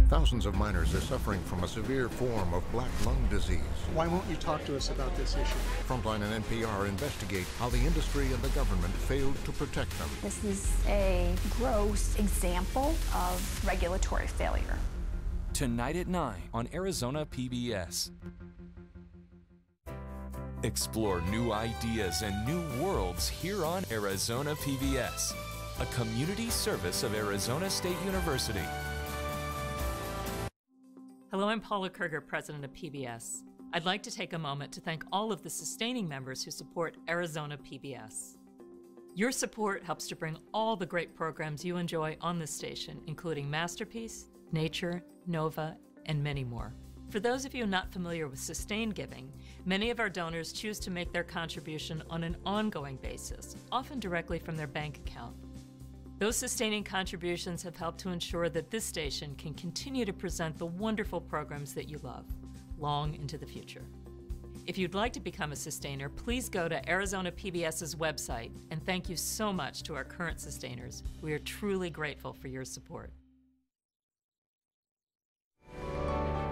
Thousands of miners are suffering from a severe form of black lung disease. Why won't you talk to us about this issue? Frontline and NPR investigate how the industry and the government failed to protect them. This is a gross example of regulatory failure. Tonight at 9 on Arizona PBS. Explore new ideas and new worlds here on Arizona PBS, a community service of Arizona State University. Hello, I'm Paula Kerger, president of PBS. I'd like to take a moment to thank all of the sustaining members who support Arizona PBS. Your support helps to bring all the great programs you enjoy on this station, including Masterpiece, Nature, Nova, and many more. For those of you not familiar with sustained giving, many of our donors choose to make their contribution on an ongoing basis, often directly from their bank account. Those sustaining contributions have helped to ensure that this station can continue to present the wonderful programs that you love, long into the future. If you'd like to become a sustainer, please go to Arizona PBS's website, and thank you so much to our current sustainers. We are truly grateful for your support.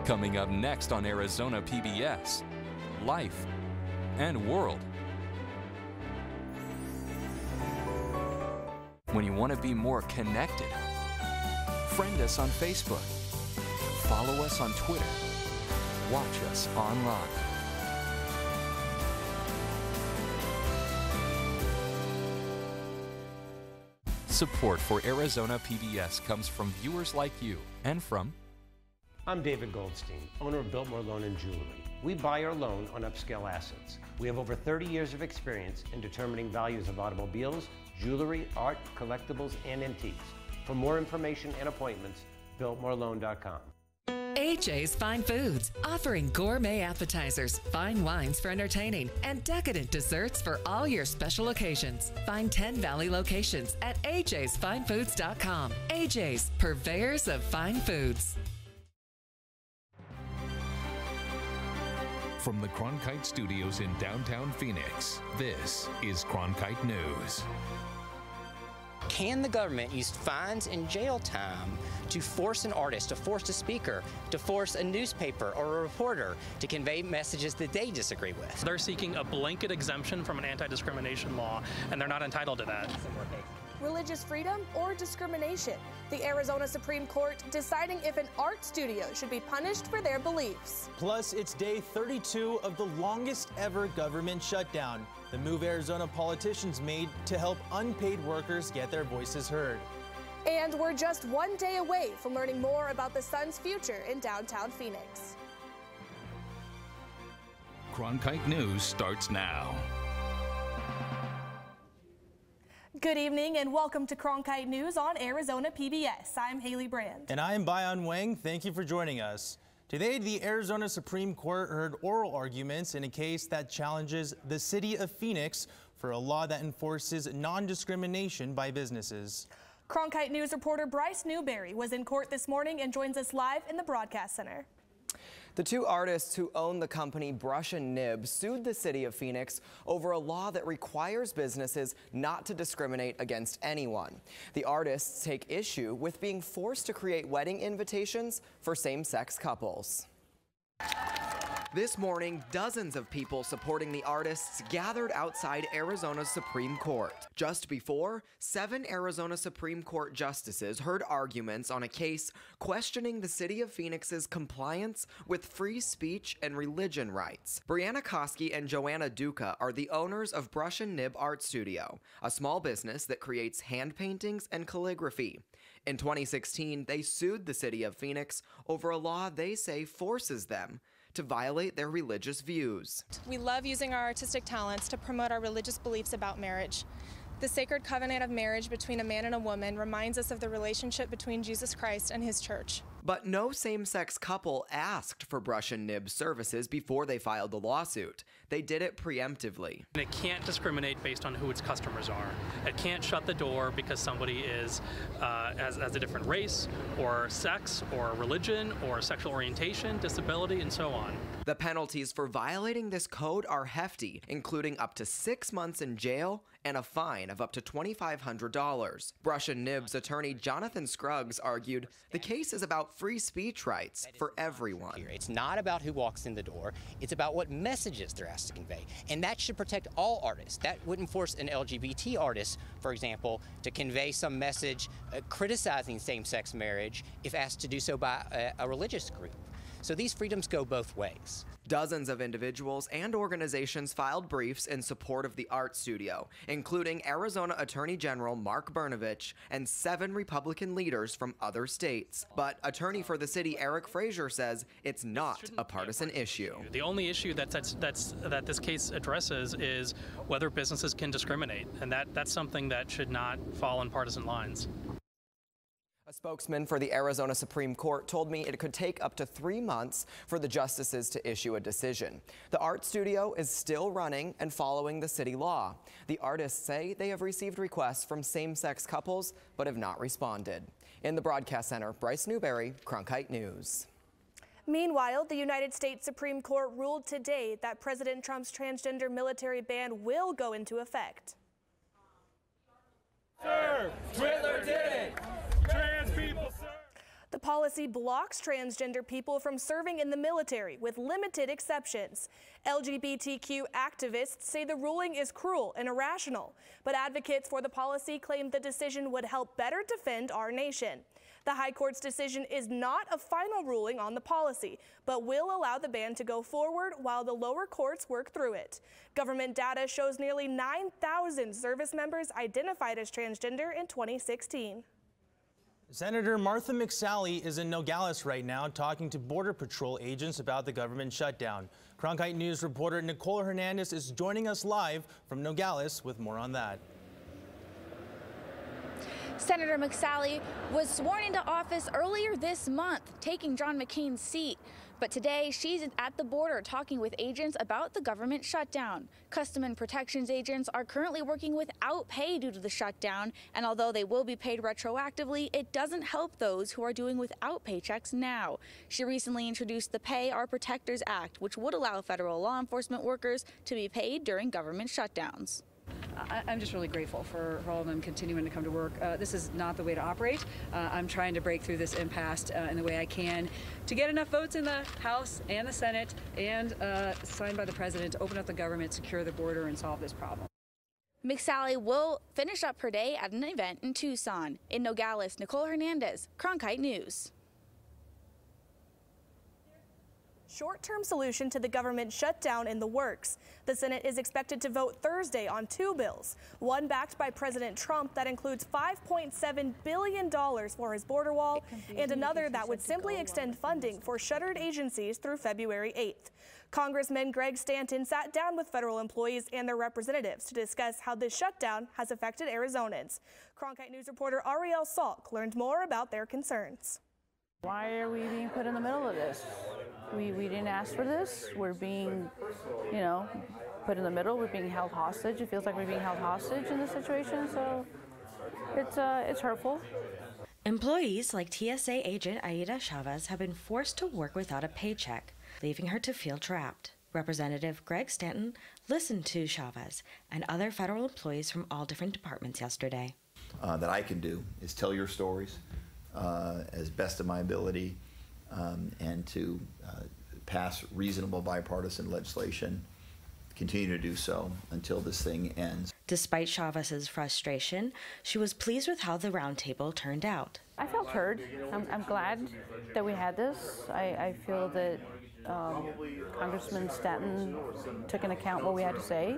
Coming up next on Arizona PBS, Life and World. When you want to be more connected, friend us on Facebook, follow us on Twitter, watch us online. Support for Arizona PBS comes from viewers like you and from... I'm David Goldstein, owner of Biltmore Loan and Jewelry. We buy or loan on upscale assets. We have over 30 years of experience in determining values of automobiles, jewelry, art, collectibles, and antiques. For more information and appointments, BiltmoreLoan.com. AJ's Fine Foods, offering gourmet appetizers, fine wines for entertaining, and decadent desserts for all your special occasions. Find 10 Valley locations at ajsfinefoods.com. AJ's, purveyors of fine foods. From the Cronkite Studios in downtown Phoenix, this is Cronkite News. Can the government use fines and jail time to force an artist, to force a speaker, to force a newspaper or a reporter to convey messages that they disagree with? They're seeking a blanket exemption from an anti-discrimination law, and they're not entitled to that. Religious freedom or discrimination? The Arizona Supreme Court deciding if an art studio should be punished for their beliefs. Plus, it's day 32 of the longest ever government shutdown. The move Arizona politicians made to help unpaid workers get their voices heard. And we're just one day away from learning more about the sun's future in downtown Phoenix. Cronkite News starts now. Good evening and welcome to Cronkite News on Arizona PBS. I'm Haley Brand. And I'm Bayan Wang. Thank you for joining us. Today, the Arizona Supreme Court heard oral arguments in a case that challenges the city of Phoenix for a law that enforces non-discrimination by businesses. Cronkite News reporter Bryce Newberry was in court this morning and joins us live in the broadcast center. The two artists who own the company Brush and Nib sued the city of Phoenix over a law that requires businesses not to discriminate against anyone. The artists take issue with being forced to create wedding invitations for same-sex couples. This morning, dozens of people supporting the artists gathered outside Arizona's Supreme Court. Just before, 7 Arizona Supreme Court justices heard arguments on a case questioning the city of Phoenix's compliance with free speech and religion rights. Brianna Koski and Joanna Duca are the owners of Brush and Nib Art Studio, a small business that creates hand paintings and calligraphy. In 2016, they sued the city of Phoenix over a law they say forces them to violate their religious views. We love using our artistic talents to promote our religious beliefs about marriage. The sacred covenant of marriage between a man and a woman reminds us of the relationship between Jesus Christ and his church. But no same-sex couple asked for Brush and Nib services before they filed the lawsuit. They did it preemptively. It can't discriminate based on who its customers are. It can't shut the door because somebody is has a different race or sex or religion or sexual orientation, disability, and so on. The penalties for violating this code are hefty, including up to 6 months in jail and a fine of up to $2,500. Brush and Nib's attorney Jonathan Scruggs argued the case is about about free speech rights for everyone. It's not about who walks in the door. It's about what messages they're asked to convey. And that should protect all artists. That wouldn't force an LGBT artist, for example, to convey some message criticizing same-sex marriage if asked to do so by a religious group. So these freedoms go both ways. Dozens of individuals and organizations filed briefs in support of the art studio, including Arizona Attorney General Mark Brnovich and 7 Republican leaders from other states. But attorney for the city Eric Frazier says it's not a partisan issue. The only issue that this case addresses is whether businesses can discriminate, and that's something that should not fall on partisan lines. A spokesman for the Arizona Supreme Court told me it could take up to 3 months for the justices to issue a decision. The art studio is still running and following the city law. The artists say they have received requests from same-sex couples but have not responded. In the broadcast center, Bryce Newberry, Cronkite News. Meanwhile, the United States Supreme Court ruled today that President Trump's transgender military ban will go into effect. Sir, Twitler did it! Trans people, sir! The policy blocks transgender people from serving in the military, with limited exceptions. LGBTQ activists say the ruling is cruel and irrational, but advocates for the policy claim the decision would help better defend our nation. The High Court's decision is not a final ruling on the policy, but will allow the ban to go forward while the lower courts work through it. Government data shows nearly 9,000 service members identified as transgender in 2016. Senator Martha McSally is in Nogales right now talking to Border Patrol agents about the government shutdown. Cronkite News reporter Nicole Hernandez is joining us live from Nogales with more on that. Senator McSally was sworn into office earlier this month, taking John McCain's seat. But today, she's at the border talking with agents about the government shutdown. Custom and Protections agents are currently working without pay due to the shutdown, and although they will be paid retroactively, it doesn't help those who are doing without paychecks now. She recently introduced the Pay Our Protectors Act, which would allow federal law enforcement workers to be paid during government shutdowns. I'm just really grateful for all of them continuing to come to work. This is not the way to operate. I'm trying to break through this impasse in the way I can to get enough votes in the House and the Senate and signed by the President to open up the government, secure the border, and solve this problem. McSally will finish up her day at an event in Tucson. In Nogales, Nicole Hernandez, Cronkite News. Short-term solution to the government shutdown in the works. The Senate is expected to vote Thursday on 2 bills, one backed by President Trump that includes $5.7 billion for his border wall, and another that would simply extend funding for shuttered agencies through February 8th. Congressman Greg Stanton sat down with federal employees and their representatives to discuss how this shutdown has affected Arizonans. Cronkite News reporter Ariel Salk learned more about their concerns. Why are we being put in the middle of this? We didn't ask for this. We're being, put in the middle. We're being held hostage. It feels like we're being held hostage in this situation, so it's hurtful. Employees like TSA agent Aida Chavez have been forced to work without a paycheck, leaving her to feel trapped. Representative Greg Stanton listened to Chavez and other federal employees from all different departments yesterday. That I can do is tell your stories as best of my ability and to pass reasonable bipartisan legislation, continue to do so until this thing ends. Despite Chavez's frustration, she was pleased with how the roundtable turned out. I felt heard. I'm glad that we had this. I feel that Congressman Stanton took into account what we had to say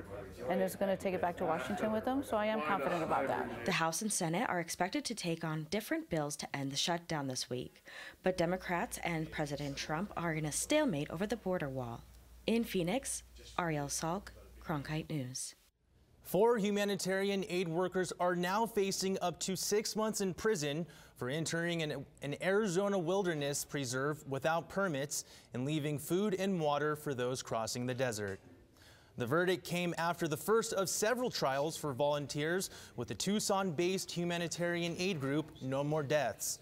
and is going to take it back to Washington with them, so I am confident about that. The House and Senate are expected to take on different bills to end the shutdown this week, but Democrats and President Trump are in a stalemate over the border wall. In Phoenix, Ariel Salk, Cronkite News. 4 humanitarian aid workers are now facing up to 6 months in prison for entering an Arizona wilderness preserve without permits and leaving food and water for those crossing the desert. The verdict came after the first of several trials for volunteers with the Tucson-based humanitarian aid group No More Deaths.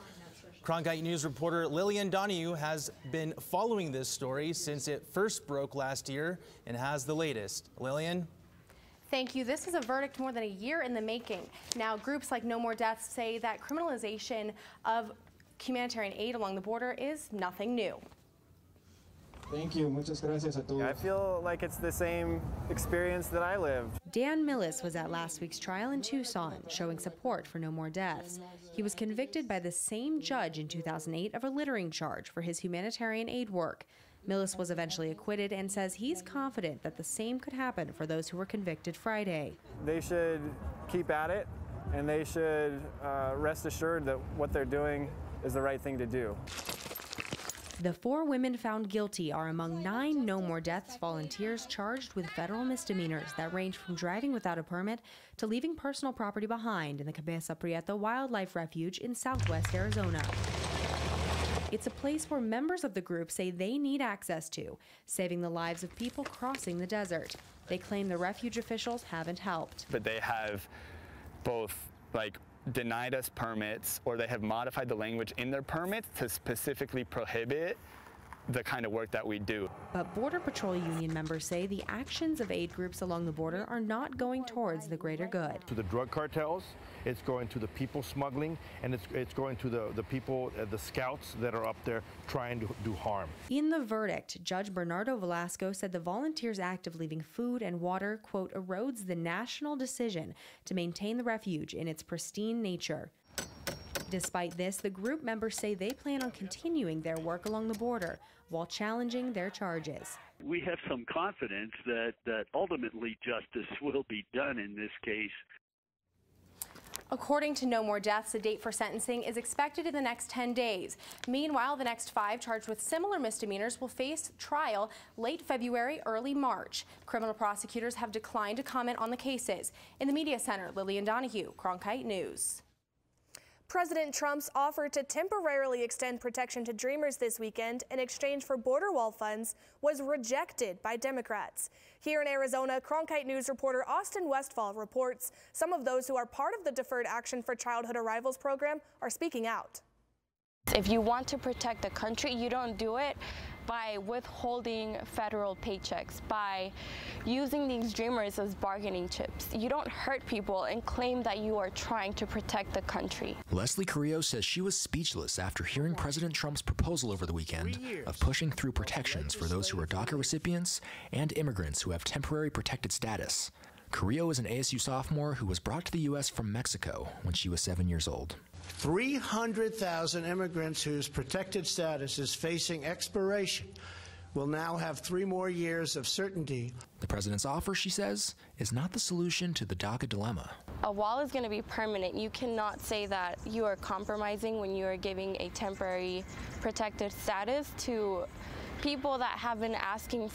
Cronkite News reporter Lillian Donahue has been following this story since it first broke last year and has the latest. Lillian? Thank you. This is a verdict more than a year in the making. Now, groups like No More Deaths say that criminalization of humanitarian aid along the border is nothing new. Thank you. Muchas gracias a todos. I feel like it's the same experience that I lived. Dan Millis was at last week's trial in Tucson, showing support for No More Deaths. He was convicted by the same judge in 2008 of a littering charge for his humanitarian aid work. Millis was eventually acquitted and says he's confident that the same could happen for those who were convicted Friday. They should keep at it, and they should rest assured that what they're doing is the right thing to do. The 4 women found guilty are among 9 No More Deaths volunteers charged with federal misdemeanors that range from driving without a permit to leaving personal property behind in the Cabeza Prieto Wildlife Refuge in southwest Arizona. It's a place where members of the group say they need access to, saving the lives of people crossing the desert. They claim the refuge officials haven't helped. But they have both, denied us permits, or they have modified the language in their permits to specifically prohibit the kind of work that we do. But Border Patrol Union members say the actions of aid groups along the border are not going towards the greater good. To the drug cartels, it's going to the people smuggling, and it's going to the people, the scouts that are up there trying to do harm. In the verdict, Judge Bernardo Velasco said the volunteers' act of leaving food and water, quote, erodes the national decision to maintain the refuge in its pristine nature. Despite this, the group members say they plan on continuing their work along the border while challenging their charges. We have some confidence that ultimately justice will be done in this case. According to No More Deaths, a date for sentencing is expected in the next 10 days. Meanwhile, the next 5 charged with similar misdemeanors will face trial late February, early March. Criminal prosecutors have declined to comment on the cases. In the Media Center, Lillian Donahue, Cronkite News. President Trump's offer to temporarily extend protection to Dreamers this weekend in exchange for border wall funds was rejected by Democrats. Here in Arizona, Cronkite News reporter Austin Westfall reports some of those who are part of the Deferred Action for Childhood Arrivals program are speaking out. If you want to protect the country, you don't do it by withholding federal paychecks, by using these Dreamers as bargaining chips. You don't hurt people and claim that you are trying to protect the country. Leslie Carrillo says she was speechless after hearing President Trump's proposal over the weekend of pushing through protections for those who are DACA recipients and immigrants who have temporary protected status. Carrillo is an ASU sophomore who was brought to the U.S. from Mexico when she was 7 years old. 300,000 immigrants whose protected status is facing expiration will now have 3 more years of certainty. The president's offer, she says, is not the solution to the DACA dilemma. A wall is going to be permanent. You cannot say that you are compromising when you are giving a temporary protected status to people that have been asking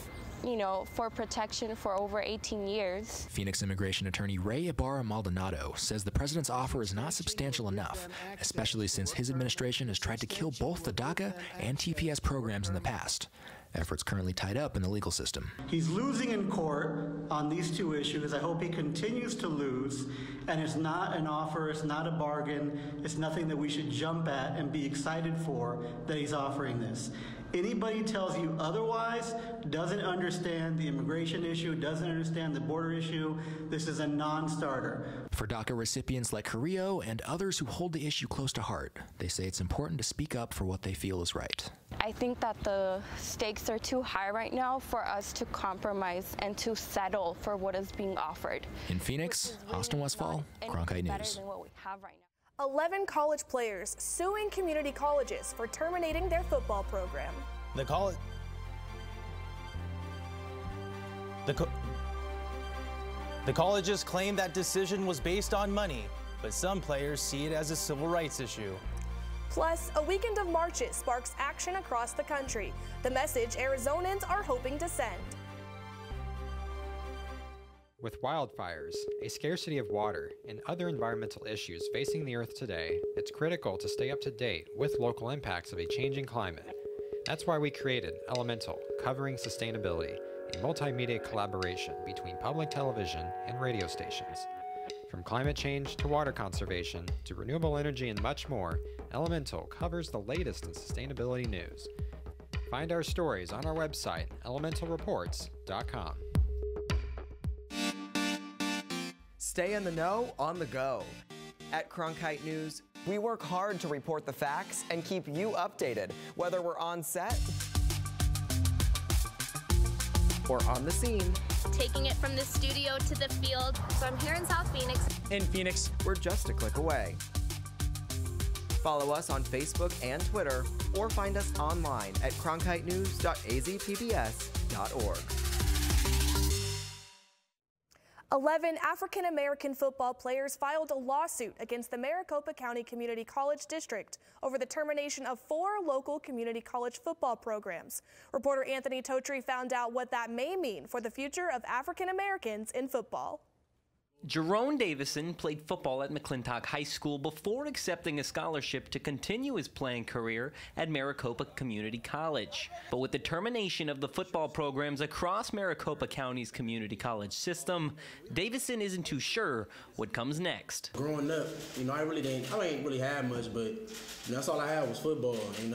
for protection for over 18 years. Phoenix immigration attorney Ray Ibarra-Maldonado says the president's offer is not substantial enough, especially since his administration has tried to kill both the DACA and TPS programs in the past. Efforts currently tied up in the legal system. He's losing in court on these 2 issues. I hope he continues to lose, and it's not an offer, it's not a bargain, it's nothing that we should jump at and be excited for that he's offering this. Anybody tells you otherwise doesn't understand the immigration issue, doesn't understand the border issue. This is a non-starter. For DACA recipients like Carrillo and others who hold the issue close to heart, they say it's important to speak up for what they feel is right. I think that the stakes are too high right now for us to compromise and to settle for what is being offered. In Phoenix, Austin Westfall, Cronkite News. Better than what we have right now. 11 college players suing community colleges for terminating their football program. The colleges claim that decision was based on money, but some players see it as a civil rights issue. Plus, a weekend of marches sparks action across the country. The message Arizonans are hoping to send. With wildfires, a scarcity of water, and other environmental issues facing the Earth today, it's critical to stay up to date with local impacts of a changing climate. That's why we created Elemental, Covering Sustainability, a multimedia collaboration between public television and radio stations. From climate change to water conservation to renewable energy and much more, Elemental covers the latest in sustainability news. Find our stories on our website, elementalreports.com. Stay in the know on the go. At Cronkite News, We work hard to report the facts and keep you updated, whether we're on set or on the scene. Taking it from the studio to the field. So I'm here in South Phoenix. In Phoenix, we're just a click away. Follow us on Facebook and Twitter, or find us online at cronkitenews.azpbs.org. 11 African-American football players filed a lawsuit against the Maricopa County Community College District over the termination of 4 local community college football programs. Reporter Anthony Totri found out what that may mean for the future of African-Americans in football. Jerome Davison played football at McClintock High School before accepting a scholarship to continue his playing career at Maricopa Community College. But with the termination of the football programs across Maricopa County's community college system, Davison isn't too sure what comes next. Growing up, I ain't really had much, but that's all I had was football. And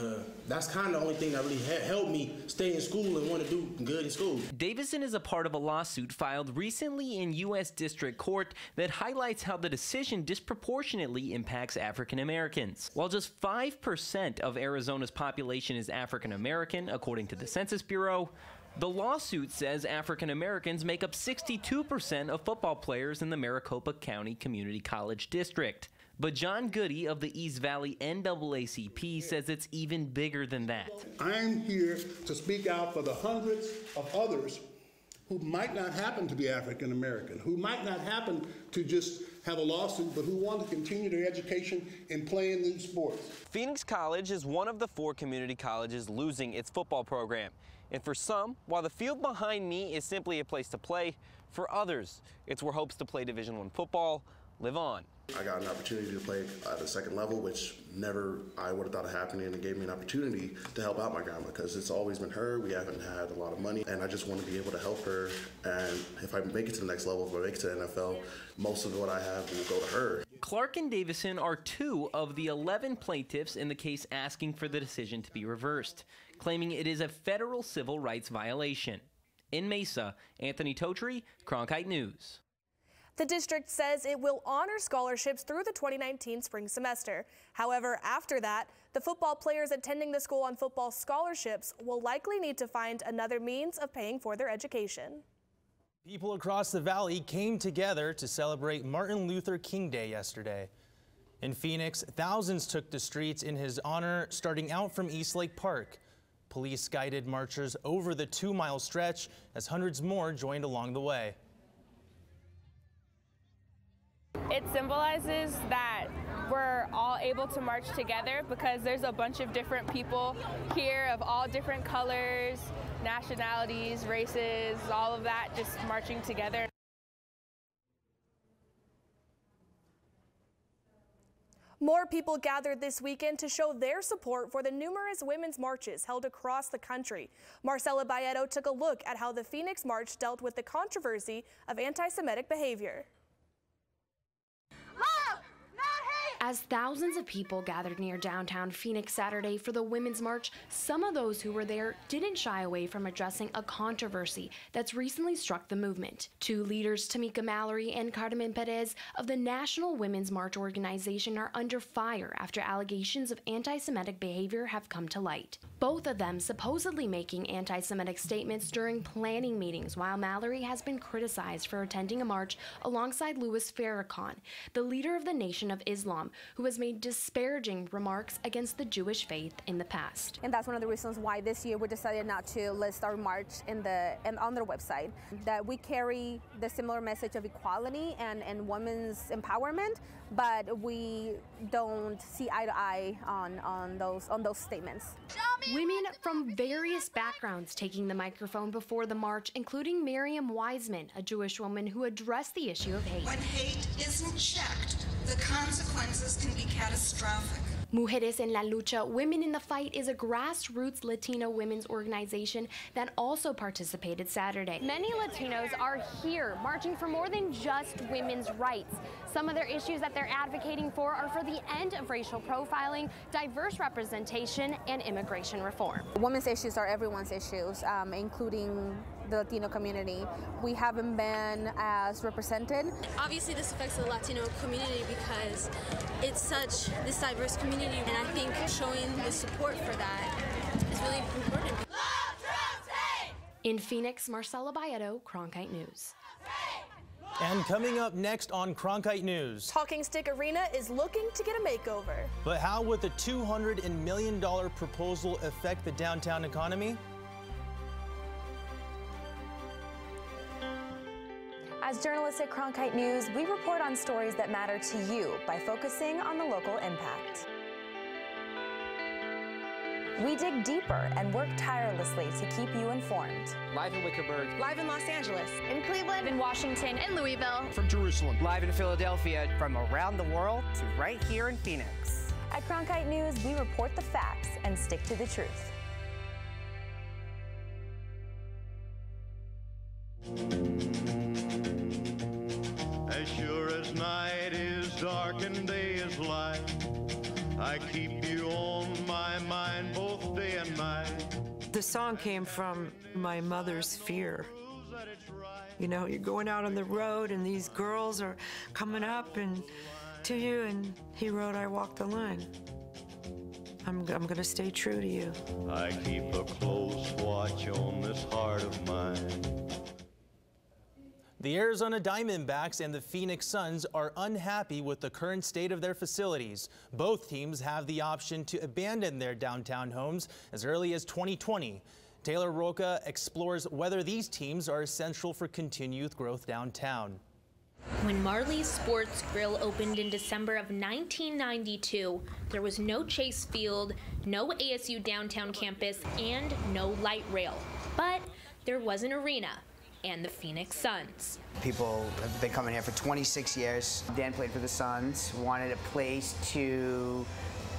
that's kind of the only thing that really helped me stay in school and want to do good in school. Davison is a part of a lawsuit filed recently in U.S. District Court that highlights how the decision disproportionately impacts African Americans. While just 5% of Arizona's population is African American, according to the Census Bureau, the lawsuit says African Americans make up 62% of football players in the Maricopa County Community College District. But John Goody of the East Valley NAACP says it's even bigger than that. I'm here to speak out for the hundreds of others who might not happen to be African American, who might not happen to just have a lawsuit, but who want to continue their education and play in these sports. Phoenix College is one of the 4 community colleges losing its football program. And for some, while the field behind me is simply a place to play, for others, it's where hopes to play Division I football live on. I got an opportunity to play at the second level, which never I would have thought of happening, and it gave me an opportunity to help out my grandma because it's always been her. We haven't had a lot of money, and I just want to be able to help her. And if I make it to the next level, if I make it to the NFL, most of what I have will go to her. Clark and Davison are 2 of the 11 plaintiffs in the case asking for the decision to be reversed, claiming it is a federal civil rights violation. In Mesa, Anthony Totri, Cronkite News. The district says it will honor scholarships through the 2019 spring semester. However, after that, the football players attending the school on football scholarships will likely need to find another means of paying for their education. People across the valley came together to celebrate Martin Luther King Day yesterday. In Phoenix, thousands took the streets in his honor, starting out from Eastlake Park. Police guided marchers over the 2-mile stretch as hundreds more joined along the way. It symbolizes that we're all able to march together because there's a bunch of different people here of all different colors, nationalities, races, all of that, just marching together. More people gathered this weekend to show their support for the numerous women's marches held across the country. Marcela Bayeto took a look at how the Phoenix March dealt with the controversy of anti-Semitic behavior. As thousands of people gathered near downtown Phoenix Saturday for the Women's March, some of those who were there didn't shy away from addressing a controversy that's recently struck the movement. 2 leaders, Tamika Mallory and Carmen Perez of the National Women's March organization, are under fire after allegations of anti-Semitic behavior have come to light. Both of them supposedly making anti-Semitic statements during planning meetings, while Mallory has been criticized for attending a march alongside Louis Farrakhan, the leader of the Nation of Islam, who has made disparaging remarks against the Jewish faith in the past. And that's one of the reasons why this year we decided not to list our march on their website, that we carry the similar message of equality and women's empowerment, but we don't see eye to eye on those statements. Women from various backgrounds taking the microphone before the march, including Miriam Wiseman, a Jewish woman who addressed the issue of hate. When hate isn't checked, the consequences can be catastrophic. Mujeres en la Lucha, Women in the Fight, is a grassroots Latino women's organization that also participated Saturday. Many Latinos are here marching for more than just women's rights. Some of their issues that they're advocating for are for the end of racial profiling, diverse representation, and immigration reform. Women's issues are everyone's issues, including the Latino community. We haven't been as represented. Obviously this affects the Latino community because it's such this diverse community, and I think showing the support for that is really important. In Phoenix, Marcella Baedo, Cronkite News. And coming up next on Cronkite News. Talking Stick Arena is looking to get a makeover. But how would the $200 million proposal affect the downtown economy? As journalists at Cronkite News, we report on stories that matter to you by focusing on the local impact. We dig deeper and work tirelessly to keep you informed. Live in Wickerburg. Live in Los Angeles. In Cleveland, in Washington, in Louisville. From Jerusalem. Live in Philadelphia. From around the world to right here in Phoenix. At Cronkite News, we report the facts and stick to the truth. As sure as night is dark and day is light, I keep you on my mind both day and night. The song came from my mother's fear. You know, you're going out on the road and these girls are coming up and to you, and he wrote, I walk the line. I'm gonna stay true to you. I keep a close watch on this heart of mine. The Arizona Diamondbacks and the Phoenix Suns are unhappy with the current state of their facilities. Both teams have the option to abandon their downtown homes as early as 2020. Taylor Rocha explores whether these teams are essential for continued growth downtown. When Marley's Sports Grill opened in December of 1992, there was no Chase Field, no ASU downtown campus, and no light rail. But there was an arena. And the Phoenix Suns. People have been coming here for 26 years. Dan played for the Suns, wanted a place to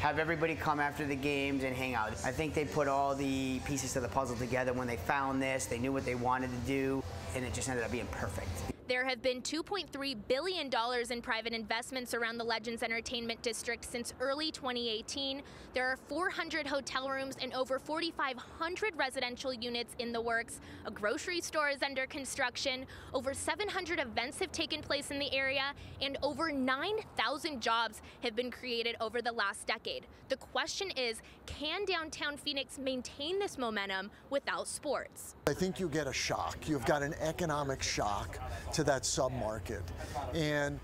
have everybody come after the games and hang out. I think they put all the pieces to the puzzle together when they found this. They knew what they wanted to do, and it just ended up being perfect. There have been $2.3 billion in private investments around the Legends Entertainment District since early 2018. There are 400 hotel rooms and over 4,500 residential units in the works. A grocery store is under construction. Over 700 events have taken place in the area, and over 9,000 jobs have been created over the last decade. The question is, can downtown Phoenix maintain this momentum without sports? I think you get a shock. You've got an economic shock to that submarket. And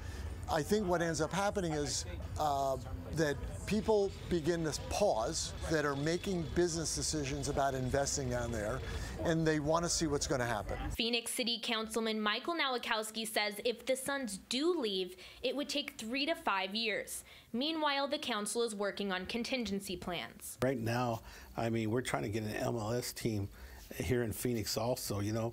I think what ends up happening is that people begin to pause that are making business decisions about investing down there, and they want to see what's going to happen. Phoenix City Councilman Michael Nowakowski says if the Suns do leave, it would take 3 to 5 years. Meanwhile, the council is working on contingency plans. Right now, I mean, we're trying to get an MLS team here in Phoenix also, you know.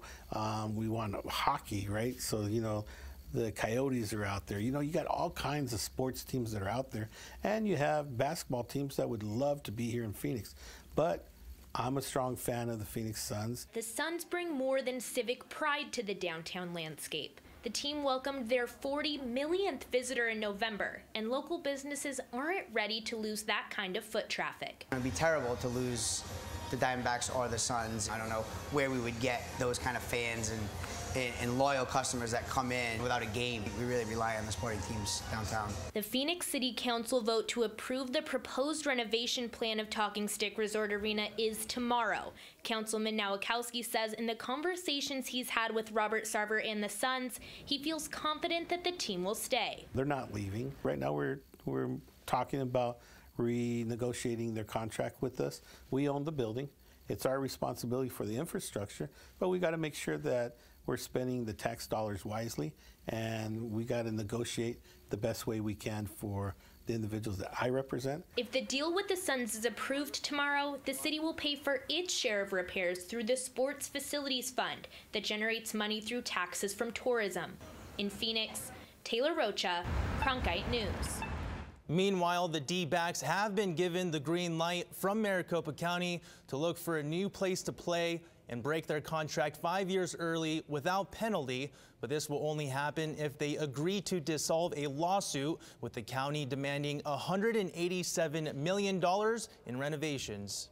We want hockey, right? So, you know, the Coyotes are out there. You know, you got all kinds of sports teams that are out there. And you have basketball teams that would love to be here in Phoenix. But I'm a strong fan of the Phoenix Suns. The Suns bring more than civic pride to the downtown landscape. The team welcomed their 40 millionth visitor in November, and local businesses aren't ready to lose that kind of foot traffic. It would be terrible to lose the Diamondbacks or the Suns. I don't know where we would get those kind of fans and loyal customers that come in without a game. We really rely on the sporting teams downtown. The Phoenix City Council vote to approve the proposed renovation plan of Talking Stick Resort Arena is tomorrow. Councilman Nowakowski says in the conversations he's had with Robert Sarver and the Suns, he feels confident that the team will stay. They're not leaving. Right now we're talking about renegotiating their contract with us. We own the building. It's our responsibility for the infrastructure, but we got to make sure that we're spending the tax dollars wisely, and we got to negotiate the best way we can for the individuals that I represent. If the deal with the Suns is approved tomorrow, the city will pay for its share of repairs through the Sports Facilities Fund that generates money through taxes from tourism. In Phoenix, Taylor Rocha, Cronkite News. Meanwhile, the D-backs have been given the green light from Maricopa County to look for a new place to play and break their contract 5 years early without penalty, but this will only happen if they agree to dissolve a lawsuit with the county demanding $187 million in renovations.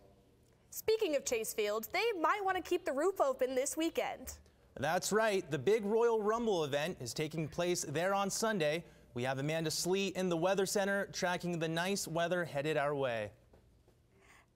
Speaking of Chase Field, they might want to keep the roof open this weekend. That's right. The big Royal Rumble event is taking place there on Sunday. We have Amanda Slee in the Weather Center tracking the nice weather headed our way.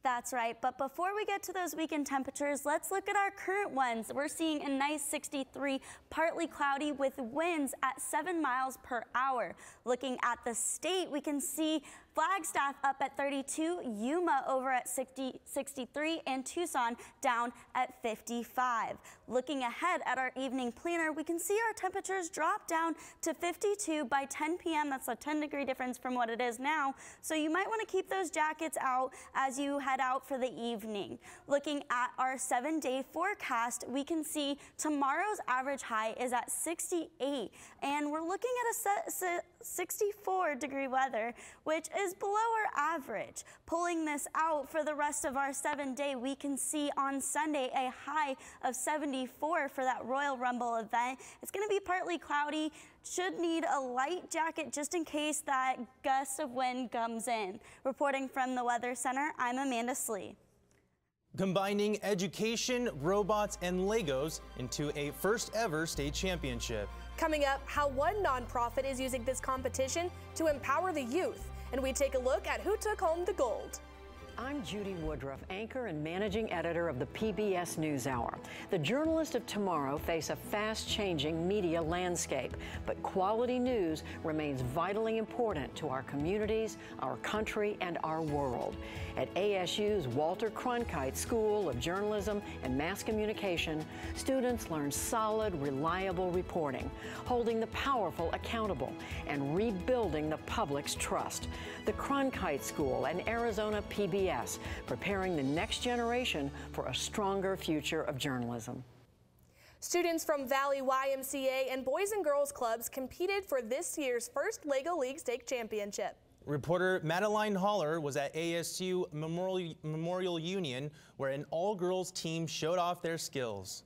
That's right, but before we get to those weekend temperatures, let's look at our current ones. We're seeing a nice 63, partly cloudy with winds at 7 miles per hour. Looking at the state, we can see Flagstaff up at 32, Yuma over at 63, and Tucson down at 55. Looking ahead at our evening planner, we can see our temperatures drop down to 52 by 10 p.m. That's a 10-degree difference from what it is now. So you might want to keep those jackets out as you head out for the evening. Looking at our 7-day forecast, we can see tomorrow's average high is at 68, and we're looking at a 64-degree weather, which is below our average. Pulling this out for the rest of our 7-day, we can see on Sunday a high of 74 for that Royal Rumble event. It's going to be partly cloudy. Should need a light jacket just in case that gust of wind comes in. Reporting from the Weather Center, I'm Amanda Slee. Combining education, robots, and Legos into a first-ever state championship. Coming up, how one nonprofit is using this competition to empower the youth. And we take a look at who took home the gold. I'm Judy Woodruff, anchor and managing editor of the PBS NewsHour. The journalists of tomorrow face a fast-changing media landscape, but quality news remains vitally important to our communities, our country, and our world. At ASU's Walter Cronkite School of Journalism and Mass Communication, students learn solid, reliable reporting, holding the powerful accountable, and rebuilding the public's trust. The Cronkite School and Arizona PBS, preparing the next generation for a stronger future of journalism. Students from Valley YMCA and Boys and Girls Clubs competed for this year's first LEGO League State Championship. Reporter Madeline Holler was at ASU Memorial Union, where an all-girls team showed off their skills.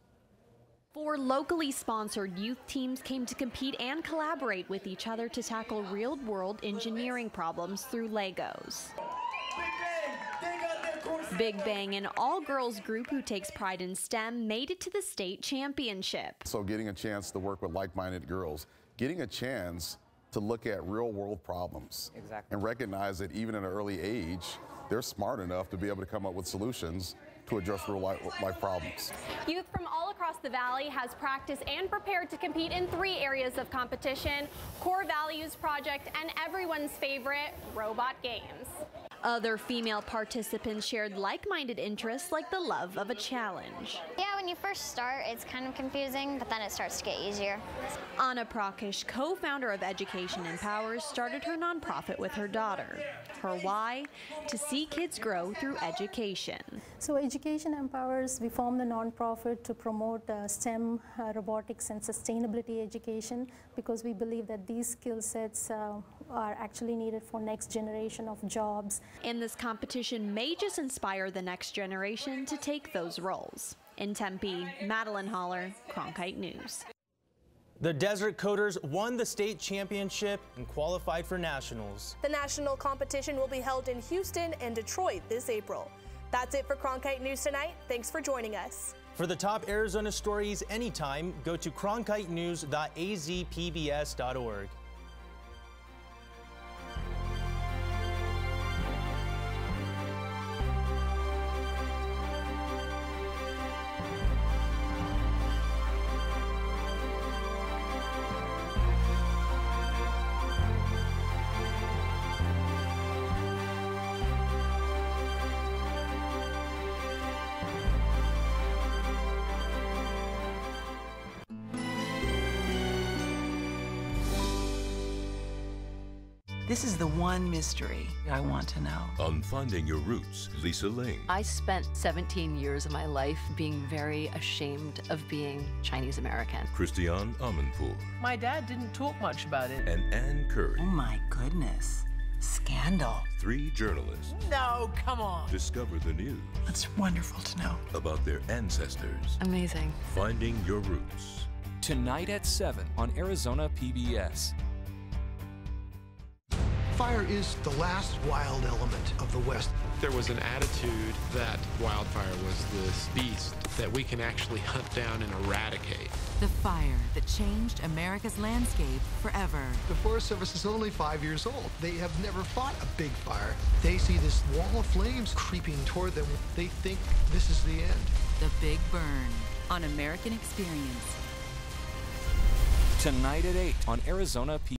4 locally sponsored youth teams came to compete and collaborate with each other to tackle real-world engineering problems through Legos. Big Bang, an all-girls group who takes pride in STEM, made it to the state championship. So getting a chance to work with like-minded girls, getting a chance to look at real-world problems and recognize that even at an early age, they're smart enough to be able to come up with solutions to address real-life problems. Youth from all across the Valley has practiced and prepared to compete in 3 areas of competition: core values, project, and everyone's favorite, robot games. Other female participants shared like-minded interests like the love of a challenge. Yeah, when you first start, it's kind of confusing, but then it starts to get easier. Anna Prakish, co-founder of Education Empowers, started her nonprofit with her daughter. Her why? To see kids grow through education. So Education Empowers, we formed a nonprofit to promote STEM, robotics, and sustainability education, because we believe that these skill sets are actually needed for next generation of jobs. And this competition may just inspire the next generation to take those roles. In Tempe, Madeline Holler, Cronkite News. The Desert Coders won the state championship and qualified for nationals. The national competition will be held in Houston and Detroit this April. That's it for Cronkite News tonight. Thanks for joining us. For the top Arizona stories anytime, go to cronkitenews.azpbs.org. This is the one mystery I want to know. On Finding Your Roots, Lisa Ling. I spent 17 years of my life being very ashamed of being Chinese American. Christiane Amanpour. My dad didn't talk much about it. And Ann Curry. Oh my goodness. Scandal. 3 journalists. No, come on. Discover the news. That's wonderful to know. About their ancestors. Amazing. Finding Your Roots. Tonight at 7 on Arizona PBS. Fire is the last wild element of the West. There was an attitude that wildfire was this beast that we can actually hunt down and eradicate. The fire that changed America's landscape forever. The Forest Service is only 5 years old. They have never fought a big fire. They see this wall of flames creeping toward them. They think this is the end. The Big Burn on American Experience. Tonight at 8 on Arizona